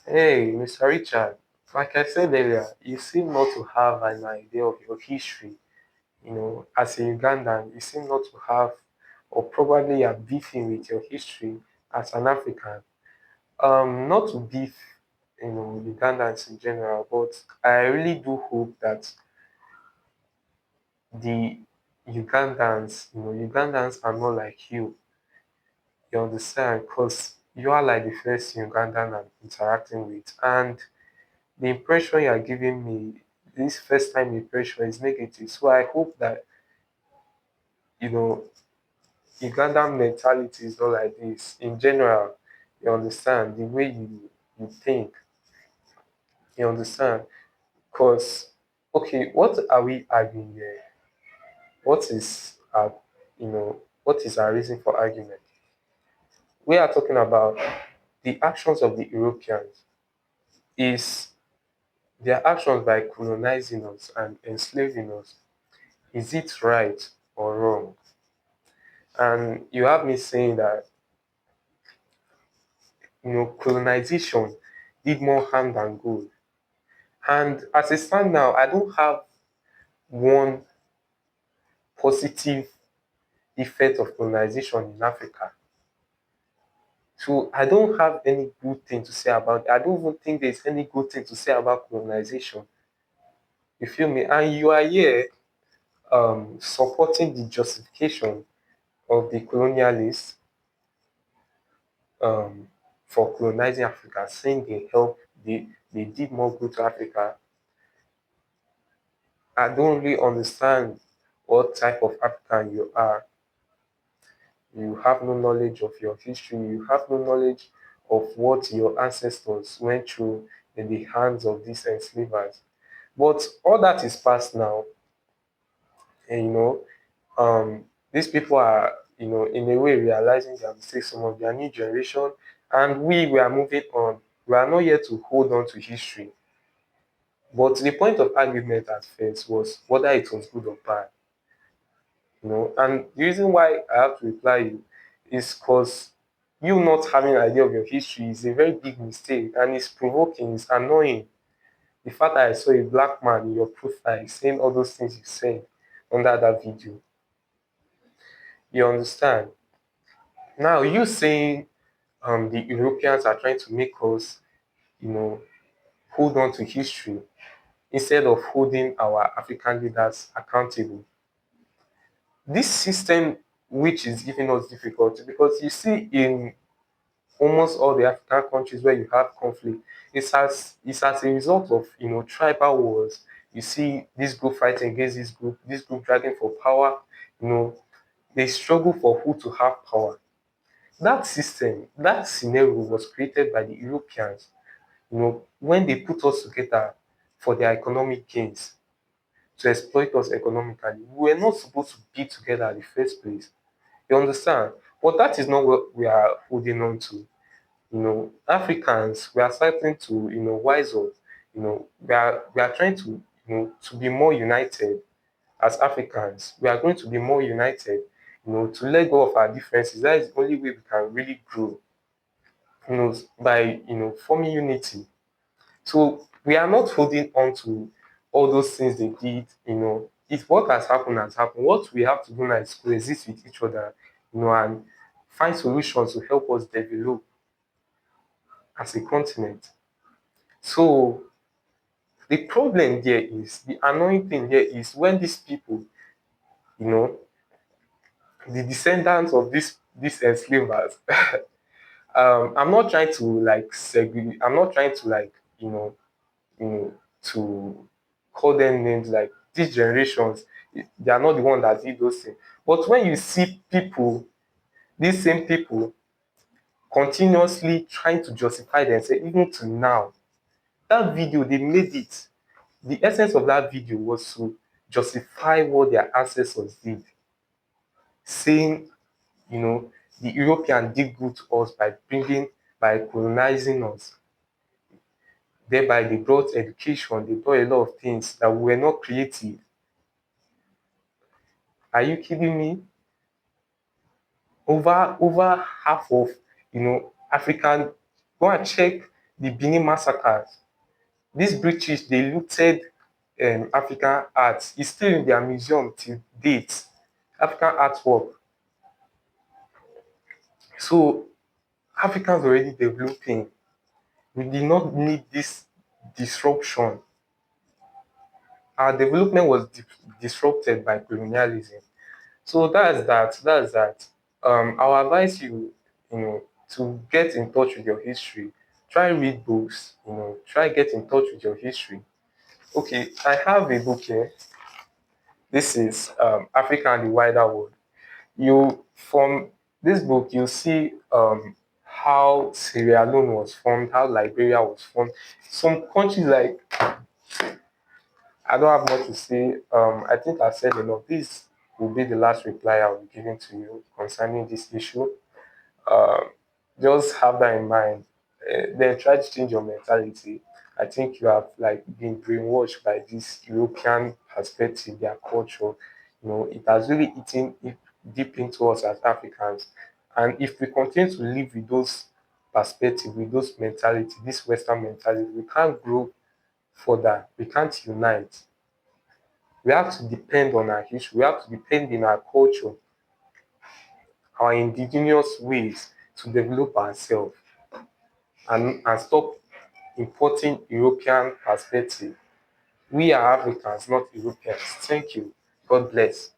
Hey, Mr. Richard, like I said earlier, you seem not to have an idea of your history. As a Ugandan, you seem not to have, or probably are beefing with your history as an African. Not to beef, Ugandans in general, but I really do hope that the Ugandans are not like you. You understand? Because you are like the first Ugandan I'm interacting with, and the impression you are giving me, this first time impression is negative. So I hope that, you know, Ugandan mentality is not like this. In general, you understand the way you think, you understand. Because, okay, what are we arguing here? What is our, what is our reason for argument? We are talking about the actions of the Europeans. Is their actions by colonizing us and enslaving us, is it right or wrong? And you have me saying that, colonization did more harm than good. And as it stands now, I don't have one positive effect of colonization in Africa. So I don't have any good thing to say about it. I don't even think there's any good thing to say about colonization. You feel me? And you are here supporting the justification of the colonialists um, for colonizing Africa, saying they did more good to Africa. I don't really understand what type of African you are. You have no knowledge of your history. You have no knowledge of what your ancestors went through in the hands of these enslavers. But all that is past now. And, these people are, in a way realizing their mistakes, some of their new generation, and we are moving on. We are not here to hold on to history. But the point of argument at first was whether it was good or bad. And the reason why I have to reply you is because you not having an idea of your history is a very big mistake, and it's provoking, it's annoying. The fact that I saw a black man in your profile saying all those things you said under that video, you understand? Now you saying the Europeans are trying to make us, you know, hold on to history instead of holding our African leaders accountable. This system, which is giving us difficulty, because you see in almost all the African countries where you have conflict, it's as a result of tribal wars. You see this group fighting against this group dragging for power. You know, they struggle for who to have power. That system, that scenario was created by the Europeans. When they put us together for their economic gains, to exploit us economically. We were not supposed to be together at the first place. You understand? But that is not what we are holding on to. Africans, we are starting to, wise up. We are trying to, to be more united as Africans. We are going to be more united, to let go of our differences. That is the only way we can really grow, by, forming unity. So we are not holding on to all those things they did. If what has happened. What we have to do now is coexist with each other, and find solutions to help us develop as a continent. So the problem there is, the annoying thing there is when these people, you know, the descendants of these enslavers, I'm not trying to like segregate, I'm not trying to like, to call them names like these generations, they are not the one that did those things. But when you see people, these same people continuously trying to justify themselves, even to now, that video, they made it. The essence of that video was to justify what their ancestors did, saying, you know, the European did good to us by colonizing us. Thereby, they brought education, they brought a lot of things that were not creative. Are you kidding me? Over half of African. Go and check. the Benin massacres. These British, they looted African art. It's still in their museum till date. African artwork. So Africans already developing. We did not need this disruption. Our development was disrupted by colonialism. So that's that. That's that. I'll advise you, to get in touch with your history. Try read books. Try get in touch with your history. Okay, I have a book here. This is Africa and the Wider World. You from this book, you see how Sierra Leone was formed, how Liberia was formed. Some countries like I don't have much to say. I think I said enough. This will be the last reply I'll be giving to you concerning this issue. Um, just have that in mind. Then try to change your mentality. I think you have like been brainwashed by this European perspective, their culture. It has really eaten deep into us as Africans. And if we continue to live with those perspective, with those mentality, this Western mentality, we can't grow further. We can't unite. We have to depend on our history. We have to depend in our culture, our indigenous ways to develop ourselves and stop importing European perspective. We are Africans, not Europeans. Thank you. God bless.